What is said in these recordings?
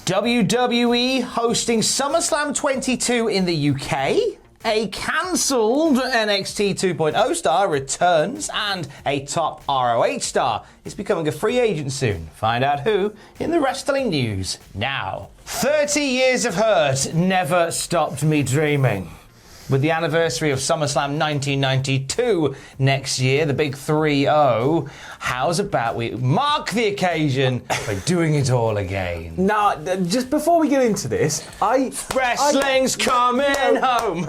WWE hosting SummerSlam 22 in the UK. A cancelled NXT 2.0 star returns, and a top ROH star is becoming a free agent soon. Find out who in the wrestling news now. 30 years of hurt never stopped me dreaming. With the anniversary of SummerSlam 1992 next year, the big 3-0, how's about we mark the occasion by doing it all again? Now, just before we get into this, Wrestling's coming home!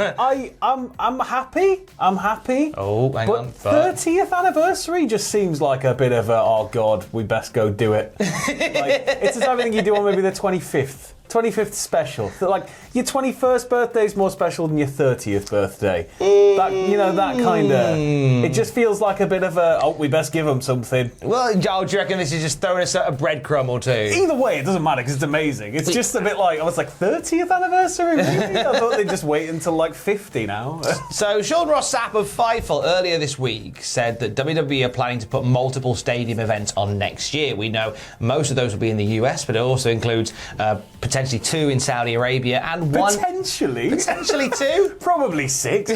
I'm happy. I'm happy. Oh, hang on. But 30th anniversary just seems like a bit of a, oh God, we best go do it. It's the type of thing you do on maybe the 25th. 25th special. Like, your 21st birthday is more special than your 30th birthday. That kind of... It just feels like a bit of a, oh, we best give them something. Well, Joel, do you reckon this is just throwing us a breadcrumb or two? Either way, it doesn't matter because it's amazing. It's just a bit like, I was like, 30th anniversary? Really? I thought they'd just wait until like 50 now. So, Sean Ross Sapp of Fightful earlier this week said that WWE are planning to put multiple stadium events on next year. We know most of those will be in the US, but it also includes potentially 2 in Saudi Arabia and 1... Potentially 2? Probably 6.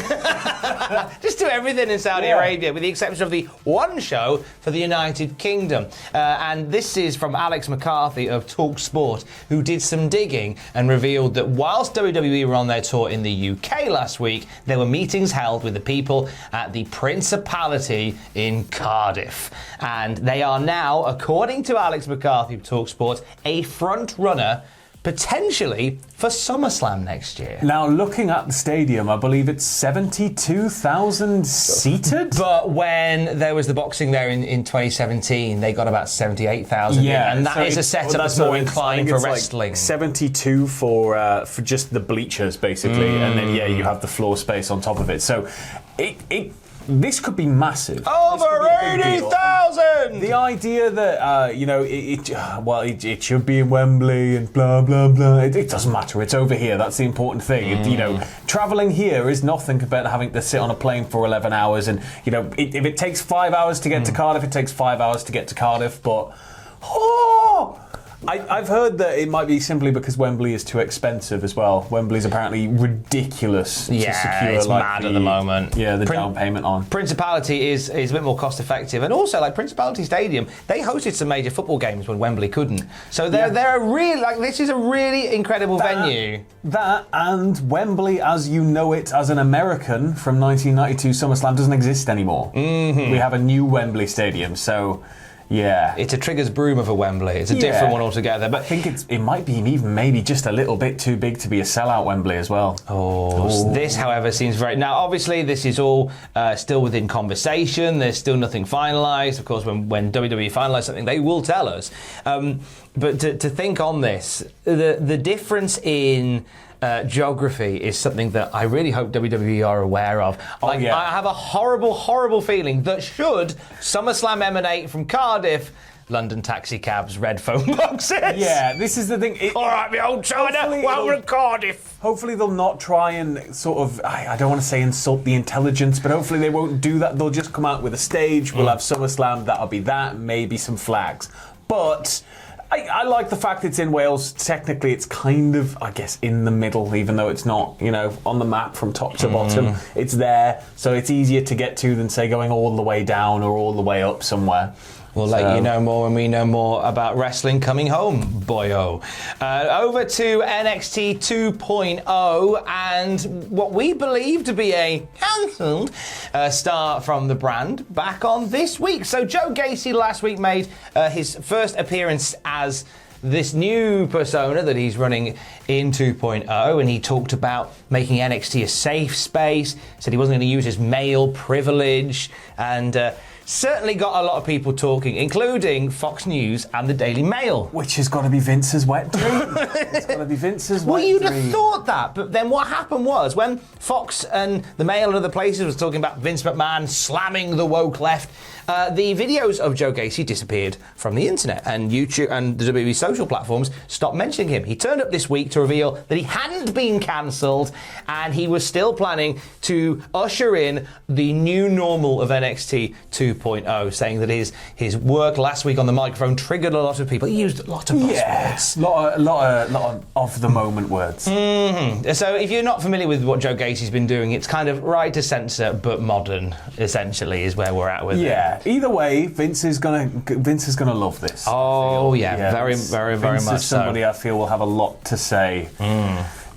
Just do everything in Saudi Arabia, with the exception of the one show for the United Kingdom. And this is from Alex McCarthy of TalkSport, who did some digging and revealed that whilst WWE were on their tour in the UK last week, there were meetings held with the people at the Principality in Cardiff. And they are now, according to Alex McCarthy of TalkSport, a front runner potentially for SummerSlam next year. Now, looking at the stadium, I believe it's 72,000 seated? But when there was the boxing there in 2017, they got about 78,000 yeah, and that is a setup that's more inclined for wrestling. Like 72 for just the bleachers, basically, and then, you have the floor space on top of it. So, this could be massive. Over 80,000! The idea that, it should be in Wembley and blah, blah, blah. It doesn't matter. It's over here. That's the important thing. Travelling here is nothing compared to having to sit on a plane for 11 hours. And, if it takes 5 hours to get to Cardiff, it takes 5 hours to get to Cardiff. But, I've heard that it might be simply because Wembley is too expensive as well. Wembley's apparently ridiculous to secure. It's mad at the moment. Yeah, the down payment on. Principality is a bit more cost effective, and also like Principality Stadium, they hosted some major football games when Wembley couldn't. So they're a really this is a really incredible venue. That and Wembley, as you know it as an American from 1992 SummerSlam, doesn't exist anymore. Mm-hmm. We have a new Wembley Stadium, so. Yeah. It's a Trigger's broom of a Wembley. It's a different one altogether. But I think it might be even maybe just a little bit too big to be a sellout Wembley as well. This, however, seems very... Now, obviously, this is all still within conversation. There's still nothing finalised. Of course, when WWE finalise something, they will tell us. But to think on this, the difference in... geography is something that I really hope WWE are aware of. I have a horrible, horrible feeling that should SummerSlam emanate from Cardiff, London taxi cabs, red phone boxes. Yeah, this is the thing. All right, me old China, well, we're in Cardiff. Hopefully they'll not try and sort of, I don't want to say insult the intelligence, but hopefully they won't do that. They'll just come out with a stage. We'll have SummerSlam. That'll be that. Maybe some flags. But... I like the fact it's in Wales. Technically, it's kind of, I guess, in the middle, even though it's not, on the map from top to bottom. It's there, so it's easier to get to than, say, going all the way down or all the way up somewhere. We'll let you know more when we know more about wrestling coming home, boyo. Over to NXT 2.0 and what we believe to be a cancelled star from the brand back on this week. So Joe Gacy last week made his first appearance as this new persona that he's running in 2.0, and he talked about making NXT a safe space, said he wasn't going to use his male privilege, and certainly got a lot of people talking, including Fox News and the Daily Mail. Which has got to be Vince's wet dream. It's got to be Vince's wet dream. Well, you'd have thought that, but then what happened was, when Fox and the Mail and other places was talking about Vince McMahon slamming the woke left, the videos of Joe Gacy disappeared from the internet, and YouTube and the WWE social platforms stopped mentioning him. He turned up this week to reveal that he hadn't been cancelled, and he was still planning to usher in the new normal of NXT 2.0. 2.0, saying that his work last week on the microphone triggered a lot of people. He used a lot of buzzwords. Yeah, a lot of the moment words. So if you're not familiar with what Joe Gacy's been doing, it's kind of right to censor but modern, essentially, is where we're at with it. Yeah. Either way, Vince is gonna love this. Oh yeah, very Vince much is somebody so. I feel will have a lot to say.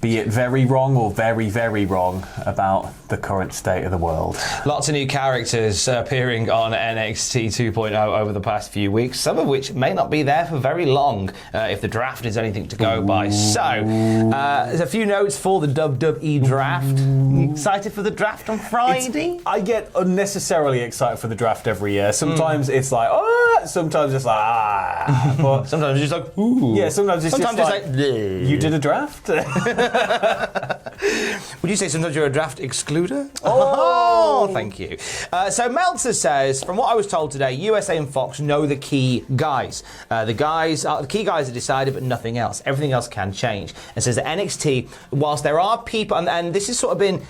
Be it very wrong or very, very wrong about the current state of the world. Lots of new characters appearing on NXT 2.0 over the past few weeks, some of which may not be there for very long if the draft is anything to go by. So, there's a few notes for the WWE Draft. You excited for the draft on Friday? I get unnecessarily excited for the draft every year. Sometimes it's like, sometimes it's like, but sometimes it's just like, ooh. Yeah, sometimes it's just like, bleh. You did a draft? Would you say sometimes you're a draft excluder? Oh, thank you. So Meltzer says, from what I was told today, USA and Fox know the key guys. The key guys are decided, but nothing else. Everything else can change. And says that NXT, whilst there are people, and this has sort of been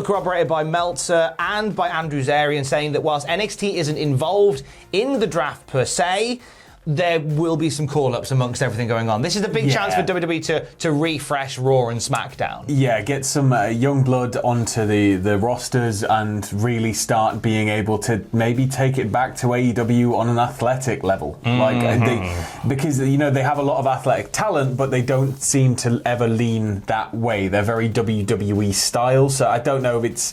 corroborated by Meltzer and by Andrew Zarian, saying that whilst NXT isn't involved in the draft per se, there will be some call-ups amongst everything going on. This is a big chance for WWE to refresh Raw and SmackDown. Yeah, get some young blood onto the rosters and really start being able to maybe take it back to AEW on an athletic level. Because they have a lot of athletic talent, but they don't seem to ever lean that way. They're very WWE style, so I don't know if it's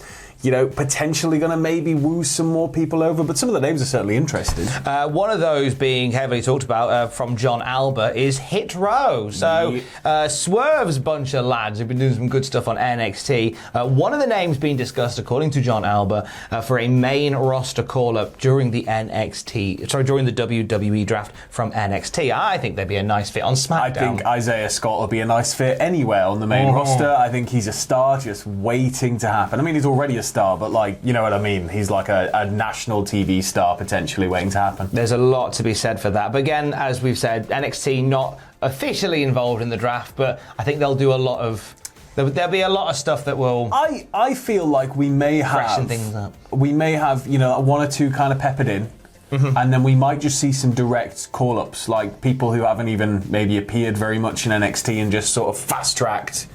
potentially going to maybe woo some more people over, but some of the names are certainly interested. One of those being heavily talked about from John Alba is Hit Row. So Swerve's bunch of lads who've been doing some good stuff on NXT. One of the names being discussed, according to John Alba, for a main roster call-up during the WWE draft from NXT. I think they'd be a nice fit on SmackDown. I think Isaiah Scott will be a nice fit anywhere on the main roster. I think he's a star just waiting to happen. I mean, he's already a star, but you know what I mean? He's like a national TV star potentially waiting to happen. There's a lot to be said for that. But again, as we've said, NXT not officially involved in the draft, but I think they'll do a lot of... There'll be a lot of stuff that will... I feel like we may have... freshen things up. We may have, one or two kind of peppered in. And then we might just see some direct call-ups, like people who haven't even maybe appeared very much in NXT and just sort of fast-tracked.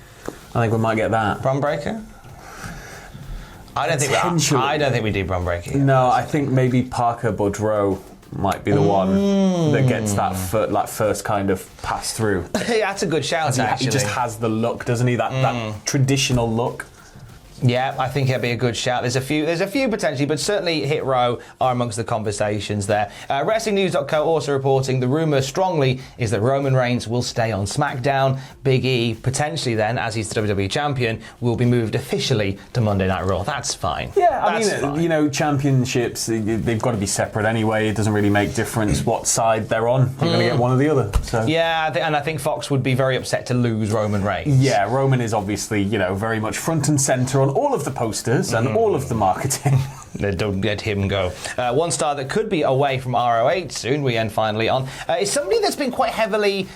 I think we might get that. Bron Breakker? I don't think we do Bron Breakker. No, I think maybe Parker Boudreaux might be the one that gets that first kind of pass through. That's a good shout, actually. He just has the look, doesn't he? That traditional look. Yeah, I think it'll be a good shout. There's a few potentially, but certainly Hit Row are amongst the conversations there. WrestlingNews.co also reporting the rumour strongly is that Roman Reigns will stay on SmackDown. Big E, potentially then, as he's the WWE champion, will be moved officially to Monday Night Raw. That's fine. Yeah, I mean, championships, they've got to be separate anyway. It doesn't really make difference what side they're on. You're going to get one or the other. So. Yeah, and I think Fox would be very upset to lose Roman Reigns. Yeah, Roman is obviously, very much front and centre on all of the posters and all of the marketing. Don't let him go. One star that could be away from ROH soon, we end finally on, is somebody that's been quite heavily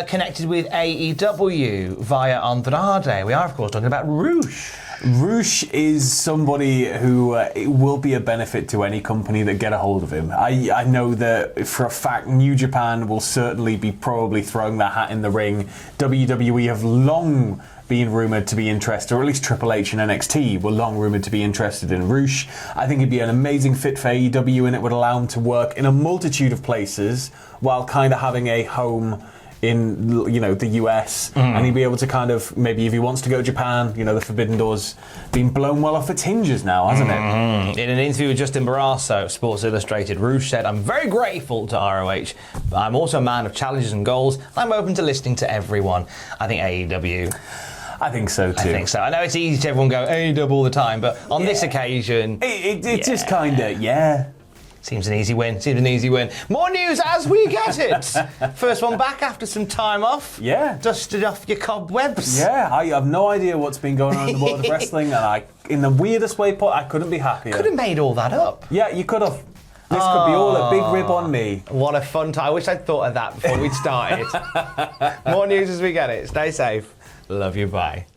connected with AEW via Andrade. We are, of course, talking about Rush. Rush is somebody who will be a benefit to any company that get a hold of him. I know that for a fact New Japan will certainly be probably throwing their hat in the ring. WWE have long been rumoured to be interested, or at least Triple H and NXT were long rumoured to be interested in Rush. I think it'd be an amazing fit for AEW, and it would allow him to work in a multitude of places while kind of having a home in the US, and he'd be able to kind of, maybe if he wants to go to Japan, the Forbidden Door's been blown well off its hinges now, hasn't it? In an interview with Justin Barrasso, Sports Illustrated, Rush said, "I'm very grateful to ROH. I'm also a man of challenges and goals. I'm open to listening to everyone." I think AEW... I think so too. I think so. I know it's easy to everyone go AEW all the time, but on this occasion... It just kind of, Seems an easy win. More news as we get it. First one back after some time off. Yeah. Dusted off your cobwebs. Yeah, I have no idea what's been going on in the world of wrestling, and in the weirdest way, I couldn't be happier. Could have made all that up. Yeah, you could have. This could be all a big rib on me. What a fun time. I wish I'd thought of that before we'd started. More news as we get it. Stay safe. Love you. Bye.